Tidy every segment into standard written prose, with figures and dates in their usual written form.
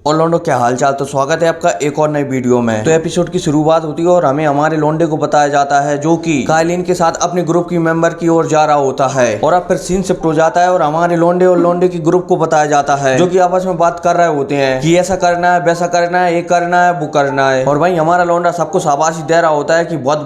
और लौंडो क्या हालचाल। तो स्वागत है आपका एक और नई वीडियो में। तो एपिसोड की शुरुआत होती है और हमें हमारे लौंडे को बताया जाता है जो कि कायलिन के साथ अपने ग्रुप की मेंबर की ओर जा रहा होता है। और अब फिर सीन शिफ्ट हो जाता है और हमारे लौंडे और लौंडे की ग्रुप को बताया जाता है जो कि आपस में बात कर रहे होते हैं कि ऐसा करना है, वैसा करना है, ये करना है, वो करना है। और भाई हमारा लौंडा सबको शाबाशी दे रहा होता है कि बहुत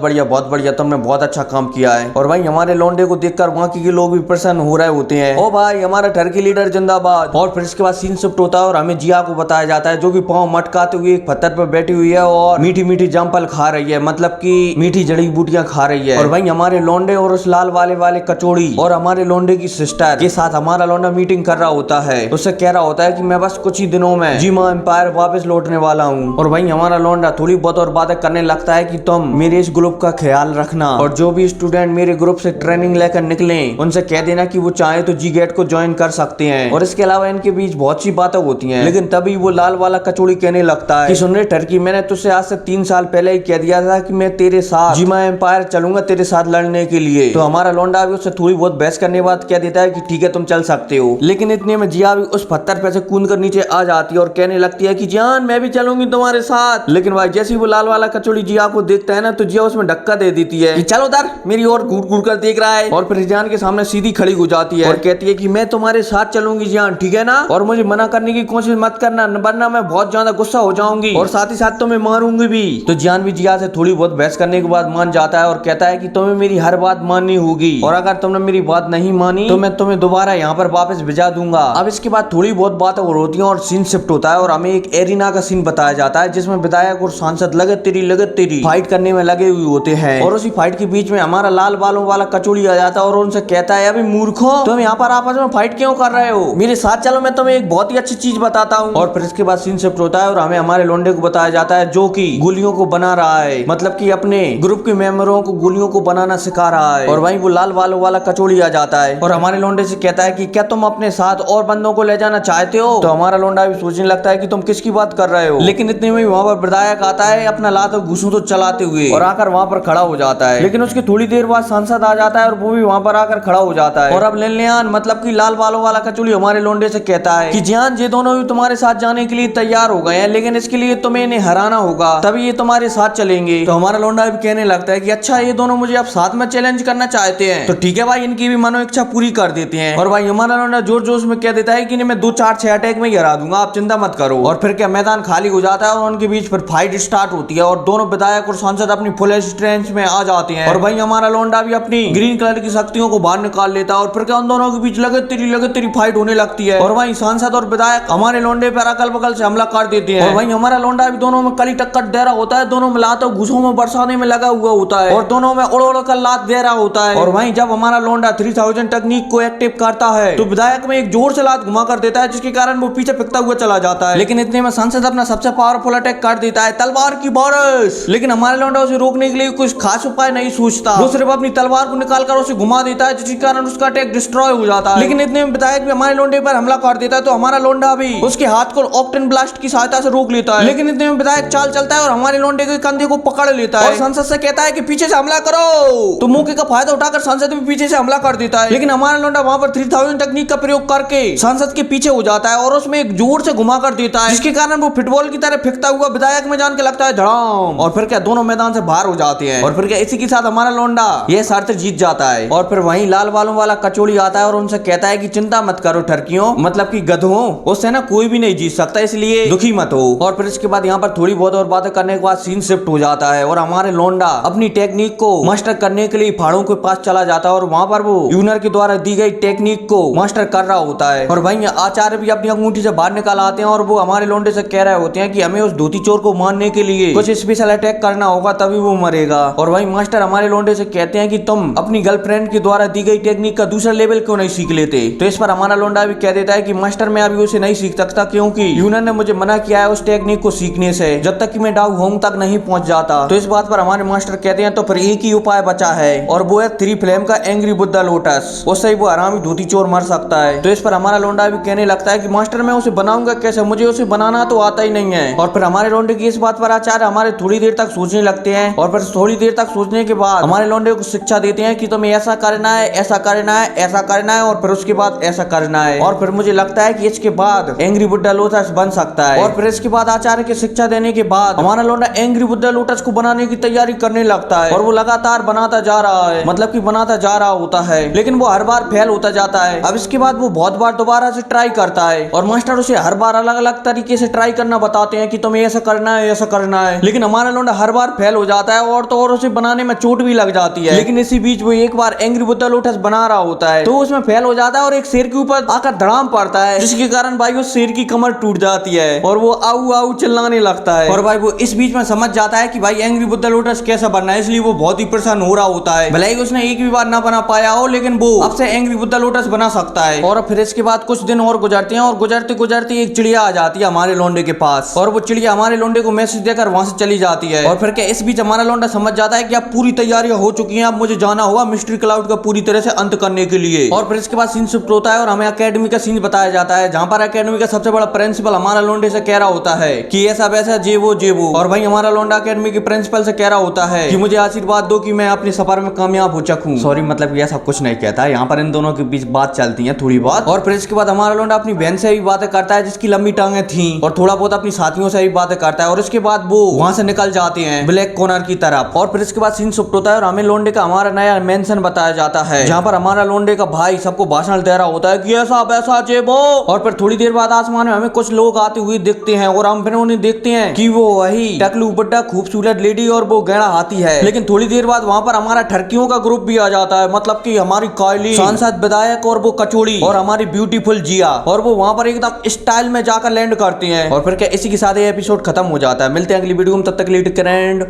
बढ़िया तुमने बहुत अच्छा काम किया है। और भाई हमारे लौंडे को देखकर बाकी के लोग भी प्रसन्न हो रहे होते हैं। ओ भाई हमारा टर्की लीडर जिंदाबाद। और फिर इसके बाद सीन शिफ्ट होता है और हमें जिया को बताया जाता है जो कि पाँव मटकाते हुए एक पत्थर पर बैठी हुई है और मीठी मीठी जम्पल खा रही है, मतलब कि मीठी जड़ी बूटियां खा रही है। और भाई हमारे लौंडे और उस लाल वाले कचौड़ी और हमारे लौंडे की सिस्टर के साथ हमारा लौंडा मीटिंग कर रहा होता है। उससे कह रहा होता है कि मैं बस कुछ ही दिनों में जीमा एम्पायर वापस लौटने वाला हूँ। और भाई हमारा लौंडा थोड़ी बहुत और बातें करने लगता है कि तुम मेरे इस ग्रुप का ख्याल रखना और जो भी स्टूडेंट मेरे ग्रुप से ट्रेनिंग लेकर निकले उनसे कह देना कि वो चाहे तो जी गेट को ज्वाइन कर सकते हैं। और इसके अलावा इनके बीच बहुत सी बातें होती हैं, लेकिन तभी वो लाल वाला कचौड़ी कहने लगता है कि सुन रे टर्की, मैंने तुझसे आज से 3 साल पहले ही कह दिया था कि मैं तेरे साथ जीमा एम्पायर चलूंगा तेरे साथ लड़ने के लिए। तो हमारा लौंडा भी उससे थोड़ी बहुत बहस करने के बाद कह देता है कि ठीक है तुम चल सकते हो। लेकिन इतने में जिया भी उस पत्थर पे से कूद कर नीचे आ जाती है और कहने लगती है कि जान मैं भी चलूंगी तुम्हारे साथ। लेकिन भाई जैसे ही वो लाल वाला कचौड़ी जिया को देखता है ना तो जिया उसमें धक्का दे देती है कि चलो उधर, मेरी ओर घूर घूर कर देख रहा है। और फिर जान के सामने सीधी खड़ी हो जाती है और कहती है कि मैं तुम्हारे साथ चलूंगी जान, ठीक है ना, और मुझे मना करने की कोशिश मत करना वरना मैं बहुत ज्यादा गुस्सा हो जाऊंगी और साथ ही साथ तुम्हें मारूंगी भी। तो जान भी जिया से थोड़ी बहुत बहस करने के बाद मान जाता है और कहता है कि तुम्हें मेरी हर बात माननी होगी और अगर तुमने मेरी बात नहीं मानी तो मैं तुम्हें दोबारा यहाँ पर वापस भिजा दूंगा। अब इसके बाद थोड़ी बहुत बातें और होती हैं और सीन शिफ्ट होता है और हमें एक एरिना का सीन बताया जाता है जिसमें विधायक और सांसद लगे तेरी फाइट करने में लगे हुए होते हैं। और उसी फाइट के बीच में हमारा लाल बालों वाला कचौड़ी आ जाता है और उनसे कहता है अभी मूर्खों, तुम यहाँ पर आपस में फाइट क्यों कर रहे हो, मेरे साथ चलो मैं तुम्हें एक बहुत ही अच्छी चीज बताता हूँ। और फिर इसके बाद सीन शिफ्ट होता है और हमें हमारे लौंडे को बताया जाता है जो कि गोलियों को बना रहा है, मतलब कि अपने ग्रुप के मेंबरों को गोलियों को बनाना सिखा रहा है। और वहीं वो लाल बालों वाला कचौड़ी आ जाता है और हमारे लौंडे से कहता है कि क्या तुम अपने साथ और बंदों को ले जाना चाहते हो। तो हमारा लौंडा भी सोचने लगता है कि तुम किसकी बात कर रहे हो। लेकिन इतने में वहां पर विधायक आता है अपना लात घुसू तो चलाते हुए और आकर वहां पर खड़ा हो जाता है। लेकिन उसकी थोड़ी देर बाद सांसद आ जाता है और वो भी वहां पर आकर खड़ा हो जाता है। और अब लेन मतलब कि लाल बालों वाला कचौड़ी हमारे लौंडे से कहता है कि जान ये दोनों भी तुम्हारे साथ जाने के लिए तैयार हो गए हैं, लेकिन इसके लिए तुम्हें इन्हें हराना होगा तभी ये तुम्हारे साथ चलेंगे। तो हमारा लौंडा भी कहने लगता है कि अच्छा ये दोनों मुझे अब साथ में चैलेंज करना चाहते हैं तो ठीक है भाई, इनकी भी मनो इच्छा पूरी कर देते हैं। और भाई हमारा लौंडा जोर जोश में कह देता है कि मैं 2-4-6 अटैक में ही हरा दूंगा, आप चिंता मत करो। और फिर क्या मैदान खाली हो जाता है और उनके बीच फिर फाइट स्टार्ट होती है और दोनों विधायक और सांसद अपनी फुल स्ट्रेंथ में आ जाते हैं। और भाई हमारा लौंडा भी अपनी ग्रीन कलर की शक्तियों को बाहर निकाल लेता है और फिर क्या उन दोनों के बीच लगे तेरी फाइट होने लगती है। और वहीं सांसद और विधायक हमारे लौंडे पर अगल बगल से हमला कर देते हैं। और वहीं हमारा लौंडा भी दोनों में कली टक्कर दे रहा होता है, दोनों में लातों घुसों में बरसाने में लगा हुआ होता है और दोनों में उड़ कर लात दे रहा होता है। और वहीं जब हमारा लौंडा 3000 टेक्निक को एक्टिव करता है तो विधायक में एक जोर से लात घुमा कर देता है जिसके कारण वो पीछे फेंकता हुआ चला जाता है। लेकिन इतने में सांसद अपना सबसे पावरफुल अटैक कर देता है, तलवार की बारिश। लेकिन हमारा लौंडा उसे रोकने के लिए कुछ खास उपाय नहीं सोचता, वो सिर्फ अपनी तलवार को निकाल कर उसे घुमा देता है जिसके कारण उसका अटैक डिस्ट्रॉय हो जाता है। लेकिन इतने में विधायक भी हमारे लौंडे पर हमला कर देता है तो हमारा लौंडा भी उसके हाथ को ऑक्टेन ब्लास्ट की सहायता से रोक लेता है। लेकिन इतने में विधायक चाल चलता है और हमारे लौंडे के कंधे को पकड़ लेता है और सांसद से कहता है कि पीछे से हमला करो। तो मौके का फायदा उठाकर सांसद भी पीछे से हमला कर देता है। लेकिन हमारा लौंडा वहां पर 3000 टेक्निक का प्रयोग करके सांसद के पीछे हो जाता है और उसमें एक जोर से घुमा कर देता है जिसके कारण वो फुटबॉल की तरह फेंकता हुआ विधायक में जान के लगता है धड़ाम। और फिर क्या दोनों मैदान से बाहर हो जाते हैं। और फिर क्या इसी के साथ हमारा लौंडा यह शर्त जीत जाता है। और फिर वहीं लाल बालों वाला कचौड़ी आता है और उनसे कहता है कि चिंता मत करो ठरकियों, मतलब कि गधों, उससे ना कोई भी नहीं जीत सकता, इसलिए दुखी मत हो। और फिर इसके बाद यहाँ पर थोड़ी बहुत और बातें करने के बाद सीन शिफ्ट हो जाता है और हमारे लौंडा अपनी टेक्निक को मास्टर करने के लिए पहाड़ों के पास चला जाता है और वहां पर वो यूनर के द्वारा दी गई टेक्निक को मास्टर कर रहा होता है। और वहीं आचार्य भी अपनी अंगूठी से बाहर निकाल आते हैं और वो हमारे लौंडे से कह रहे होते हैं कि हमें उस धोती चोर को मारने के लिए कुछ स्पेशल अटैक करना होगा तभी वो मरेगा। और वहीं मास्टर हमारे लौंडे से कहते हैं कि तुम अपनी गर्लफ्रेंड के द्वारा दी गई टेक्निक का दूसरा लेवल क्यों नहीं सीख लेते। तो इस पर हमारा लौंडा भी कह देता है कि मास्टर मैं अभी उसे नहीं सीख सकता क्योंकि यूनर ने मुझे मना किया है उस टेक्निक को सीखने से जब तक कि मैं डाउ होम तक नहीं पहुंच जाता। तो इस बात पर हमारे मास्टर कहते हैं तो फिर एक ही उपाय बचा है और वो है 3 फ्लेम का एंग्री बुद्धा लोटस, उससे ही वो आराम ही धोती चोर मर सकता है। तो इस पर हमारा लौंडा भी कहने लगता है कि मास्टर मैं उसे बनाऊंगा कैसे, मुझे उसे बनाना तो आता ही नहीं है। और फिर हमारे लौंडे की इस बात पर आचार्य हमारे थोड़ी देर तक सोचने लगते हैं और फिर थोड़ी देर तक सोचने के बाद हमारे लौंडे को शिक्षा देते हैं कि तुम्हें ऐसा करना है, ऐसा करना है, ऐसा करना है और फिर उसके बाद ऐसा करना है। और फिर मुझे लगता है कि इसके बाद एंग्री बुड्ढा लोटा लोटस बन सकता है। और फिर इसके बाद आचार्य की शिक्षा देने के बाद हमारा लौंडा एंग्री बुद्धा लोटस को बनाने की तैयारी करने लगता है और वो लगातार बनाता जा रहा है, मतलब कि बनाता जा रहा होता है, लेकिन वो हर बार फेल होता जाता है। अब इसके बाद वो बहुत बार दोबारा से ट्राई करता है और मास्टर उसे हर बार अलग अलग तरीके से ट्राई करना बताते हैं कि तुम्हें ऐसा करना है, ऐसा करना है, लेकिन हमारा लौंडा हर बार फेल हो जाता है और तो और उसे बनाने में चोट भी लग जाती है। लेकिन इसी बीच वो एक बार एंग्री बुद्धा लोटस बना रहा होता है तो उसमें फेल हो जाता है और एक शेर के ऊपर आकर धड़ाम पड़ता है, जिसके कारण भाई उस शेर की कमर टूट जाती है और वो आऊ आऊ चिल्लाने लगता है। और भाई वो इस बीच में समझ जाता है कि भाई एंग्री बुद्धा लोटस कैसा बनना है, इसलिए वो बहुत ही परेशान हो रहा होता है। भले ही उसने एक भी बार ना बना पाया हो, लेकिन वो अब से एंग्री बुद्धा लोटस बना सकता है। और फिर इसके बाद कुछ दिन और गुजरते हैं और गुजरते गुजरते एक चिड़िया आ जाती है हमारे लोंडे के पास और वो चिड़िया हमारे लोंडे को मैसेज देकर वहां से चली जाती है। और फिर क्या इस बीच हमारा लोंडा समझ जाता है कि अब पूरी तैयारियां हो चुकी हैं, अब मुझे जाना होगा मिस्ट्री क्लाउड का पूरी तरह से अंत करने के लिए। और फिर इसके बाद सीन शिफ्ट होता है और हमें एकेडमी का सीन बताया जाता है, जहां पर एकेडमी का सबसे बड़ा प्रिंसिपल हमारा लोंडे से कह रहा होता है कि ऐसा वैसा जे वो। और भाई हमारा लोंडा एकेडमी के प्रिंसिपल से कह रहा होता है कि मुझे आशीर्वाद दो कि मैं अपने सफर में कामयाब हो सकूं। सॉरी, मतलब ऐसा कुछ नहीं कहता है, यहाँ पर इन दोनों के बीच बात चलती है थोड़ी बात। और फिर इसके बाद हमारा लोंडा अपनी बहन से भी बातें करता है जिसकी लंबी टांगे थी, और थोड़ा बहुत अपनी साथियों से भी बातें करता है। और इसके बाद वो वहां से निकल जाते हैं ब्लैक कॉर्नर की तरफ। और फिर इसके बाद सीन शिफ्ट होता है और हमें लोंडे का हमारा नया मेंशन बताया जाता है, जहाँ पर हमारा लोंडे का भाई सबको भाषण दे रहा होता है कि ऐसा वैसा जे वो। और फिर थोड़ी देर बाद आसमान में हमें कुछ लोग आते हुए दिखते हैं और हम फिर उन्हें देखते हैं कि वो वही टकलू बुड्ढा खूबसूरत लेडी और वो गैड़ा हाथी है। लेकिन थोड़ी देर बाद वहाँ पर हमारा ठरकियों का ग्रुप भी आ जाता है, मतलब कि हमारी कायली, सांसद, विधायक और वो कचौड़ी और हमारी ब्यूटीफुल जिया, और वो वहाँ पर एकदम स्टाइल में जाकर लैंड करते हैं। और फिर क्या इसी के साथ ये एपिसोड खत्म हो जाता है। मिलते हैं अगली वीडियो में, तब तक के लिए टेक केयर एंड